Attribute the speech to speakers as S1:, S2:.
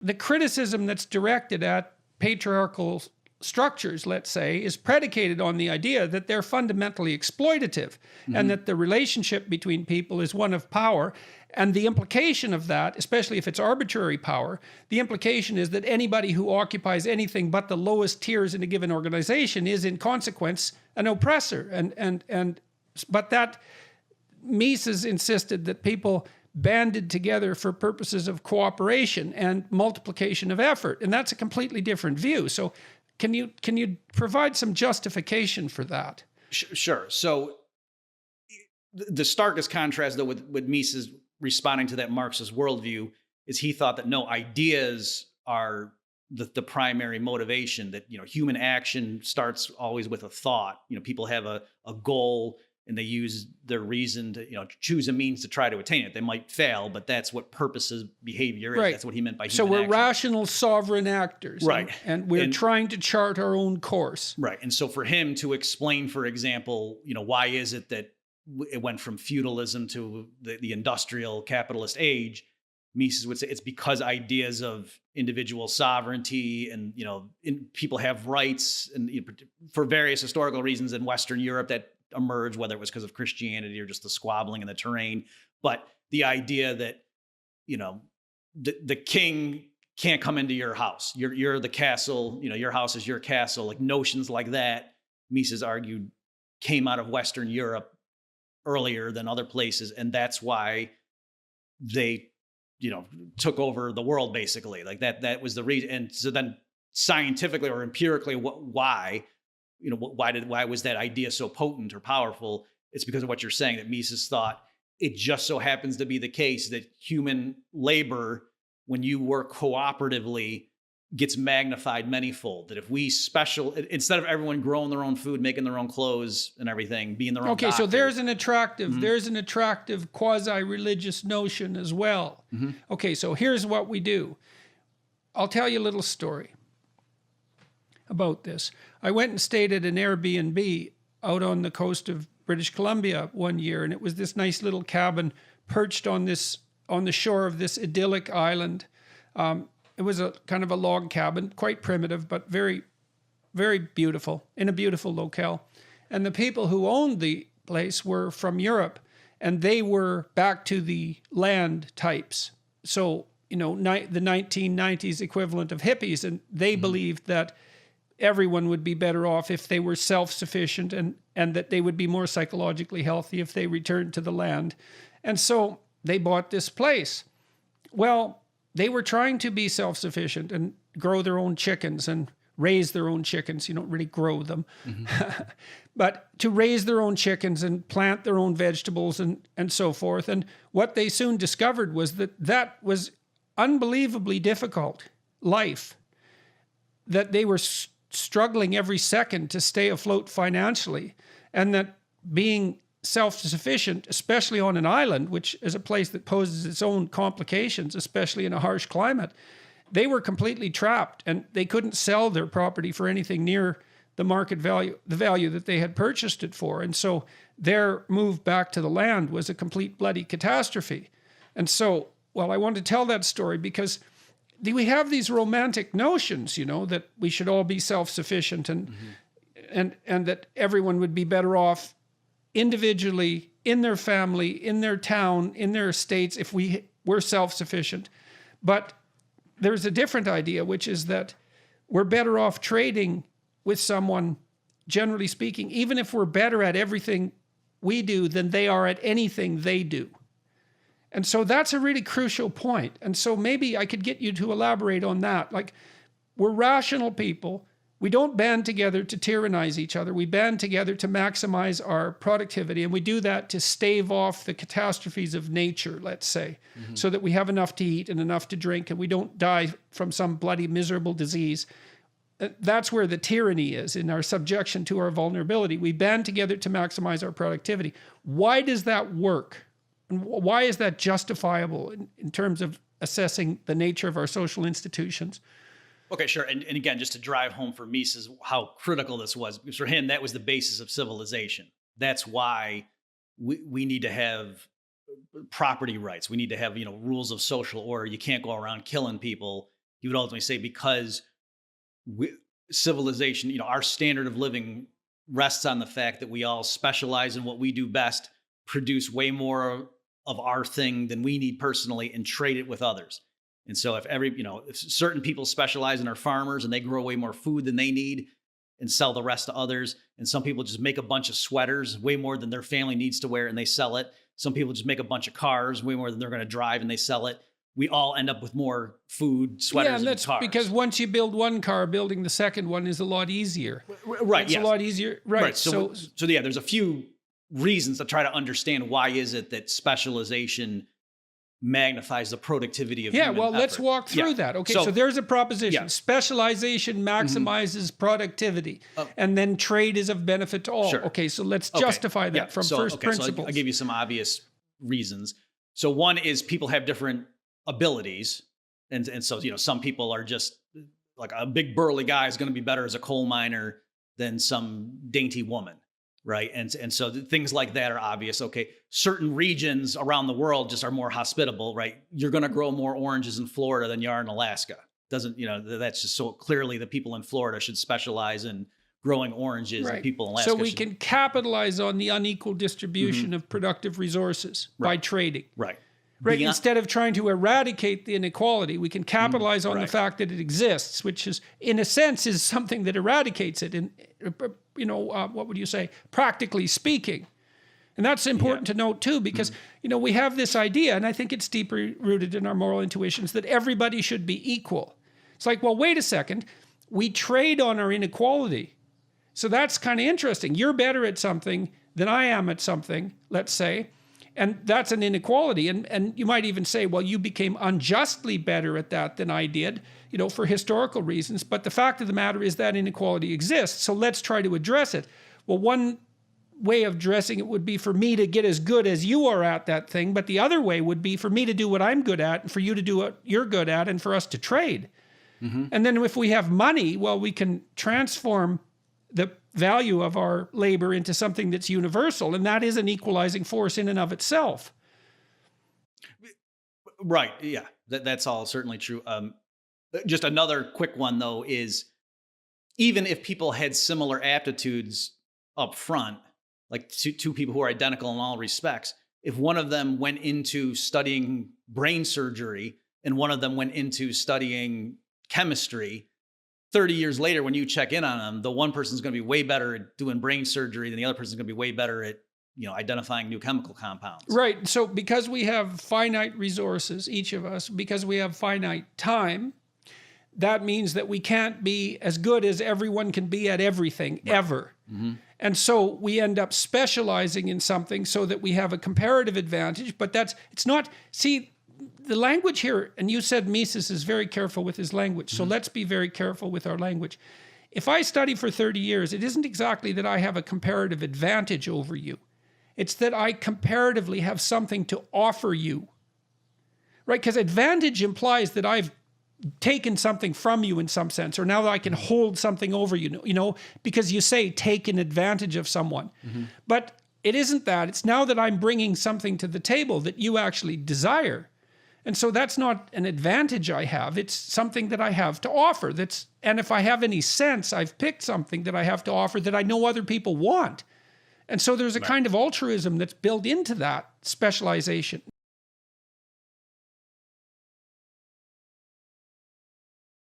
S1: the criticism that's directed at patriarchal structures, let's say, is predicated on the idea that they're fundamentally exploitative and that the relationship between people is one of power. And the implication of that, especially if it's arbitrary power, the implication is that anybody who occupies anything but the lowest tiers in a given organization is in consequence an oppressor. But that Mises insisted that people banded together for purposes of cooperation and multiplication of effort. And that's a completely different view. So can you provide some justification for that?
S2: Sure. So the starkest contrast, though, with Mises responding to that Marxist worldview is he thought that no, ideas are the primary motivation, that, human action starts always with a thought. People have a goal and they use their reason to, choose a means to try to attain it. They might fail, but that's what purposes behavior is. Right. That's what he meant by human
S1: action. So we're
S2: action.
S1: Rational sovereign actors.
S2: Right.
S1: And we're trying to chart our own course.
S2: Right. And so for him to explain, for example, why is it that it went from feudalism to the industrial capitalist age, Mises would say it's because ideas of individual sovereignty and, people have rights, and for various historical reasons in Western Europe that emerged, whether it was because of Christianity or just the squabbling in the terrain. But the idea that, the king can't come into your house. You're the castle, your house is your castle. Like notions like that, Mises argued, came out of Western Europe earlier than other places. And that's why they, took over the world, basically. Like that was the reason. And so then scientifically or empirically, why was that idea so potent or powerful? It's because of what you're saying, that Mises thought it just so happens to be the case that human labor, when you work cooperatively, gets magnified manyfold. That if we instead of everyone growing their own food, making their own clothes and everything, being their own doctor.
S1: So there's an attractive quasi-religious notion as well. Okay, so here's what we do. I'll tell you a little story about this. I went and stayed at an Airbnb out on the coast of British Columbia one year, and it was this nice little cabin perched on the shore of this idyllic island. It was a kind of a log cabin, quite primitive, but very, very beautiful, in a beautiful locale. And the people who owned the place were from Europe, and they were back to the land types. So, the 1990s equivalent of hippies, and they believed that everyone would be better off if they were self-sufficient, and that they would be more psychologically healthy if they returned to the land. And so they bought this place. Well, they were trying to be self-sufficient and grow their own chickens and raise their own chickens. You don't really grow them. But to raise their own chickens and plant their own vegetables and so forth. And what they soon discovered was that was unbelievably difficult life, that they were struggling every second to stay afloat financially, and that being self-sufficient, especially on an island, which is a place that poses its own complications, especially in a harsh climate, they were completely trapped, and they couldn't sell their property for anything near the market value, the value that they had purchased it for. And so their move back to the land was a complete bloody catastrophe. And so, I want to tell that story because we have these romantic notions, that we should all be self-sufficient and that everyone would be better off individually, in their family, in their town, in their estates, if we were self-sufficient. But there's a different idea, which is that we're better off trading with someone, generally speaking, even if we're better at everything we do than they are at anything they do. And so that's a really crucial point. And so maybe I could get you to elaborate on that. Like, we're rational people. We don't band together to tyrannize each other. We band together to maximize our productivity. And we do that to stave off the catastrophes of nature, let's say, so that we have enough to eat and enough to drink and we don't die from some bloody, miserable disease. That's where the tyranny is, in our subjection to our vulnerability. We band together to maximize our productivity. Why does that work? And why is that justifiable in terms of assessing the nature of our social institutions?
S2: Okay, sure. And again, just to drive home for Mises how critical this was, because for him, that was the basis of civilization. That's why we need to have property rights. We need to have, rules of social order. You can't go around killing people. he would ultimately say because civilization, our standard of living rests on the fact that we all specialize in what we do best, produce way more of our thing than we need personally, and trade it with others. And so if certain people specialize and are farmers and they grow way more food than they need and sell the rest to others, and some people just make a bunch of sweaters, way more than their family needs to wear, and they sell it. Some people just make a bunch of cars, way more than they're going to drive, and they sell it. We all end up with more food, sweaters,
S1: and that's
S2: cars.
S1: because once you build one car, building the second one is a lot easier.
S2: Right.
S1: It's a lot easier. Right.
S2: So yeah, there's a few reasons to try to understand why is it that specialization magnifies the productivity of human effort.
S1: Let's walk through that. Okay, so there's a proposition.
S2: Yeah.
S1: Specialization maximizes productivity, and then trade is of benefit to all.
S2: Sure.
S1: Okay, so let's justify that from first principles.
S2: So I'll give you some obvious reasons. So one is people have different abilities, and so some people are just like a big burly guy is going to be better as a coal miner than some dainty woman. Right. And so things like that are obvious. Okay. Certain regions around the world just are more hospitable, right? You're going to grow more oranges in Florida than you are in Alaska. That's just so clearly the people in Florida should specialize in growing oranges, and people in Alaska.
S1: So we can capitalize on the unequal distribution of productive resources by trading.
S2: Right.
S1: Instead of trying to eradicate the inequality, we can capitalize on the fact that it exists, which is, in a sense, is something that eradicates it. And what would you say? Practically speaking, and that's important to note too, because we have this idea, and I think it's deeply rooted in our moral intuitions, that everybody should be equal. It's like, well, wait a second, we trade on our inequality, so that's kind of interesting. You're better at something than I am at something, let's say. And that's an inequality. And you might even say, well, you became unjustly better at that than I did, for historical reasons. But the fact of the matter is that inequality exists. So let's try to address it. Well, one way of addressing it would be for me to get as good as you are at that thing. But the other way would be for me to do what I'm good at and for you to do what you're good at and for us to trade. And then if we have money, well, we can transform the value of our labor into something that's universal, and that is an equalizing force in and of itself.
S2: Right. Yeah, that's all certainly true. Just another quick one though is, even if people had similar aptitudes up front, like two people who are identical in all respects, if one of them went into studying brain surgery and one of them went into studying chemistry, 30 years later, when you check in on them, the one person's going to be way better at doing brain surgery than the other person's going to be way better at, identifying new chemical compounds.
S1: Right. So because we have finite resources, each of us, because we have finite time, that means that we can't be as good as everyone can be at everything ever. And so we end up specializing in something so that we have a comparative advantage, but the language here, and you said Mises is very careful with his language, so let's be very careful with our language. If I study for 30 years, it isn't exactly that I have a comparative advantage over you. It's that I comparatively have something to offer you, right? Because advantage implies that I've taken something from you in some sense, or now that I can hold something over you, because you say taken advantage of someone. But it isn't that. It's now that I'm bringing something to the table that you actually desire. And so that's not an advantage I have. It's something that I have to offer. And if I have any sense, I've picked something that I have to offer that I know other people want. And so there's a kind of altruism that's built into that specialization.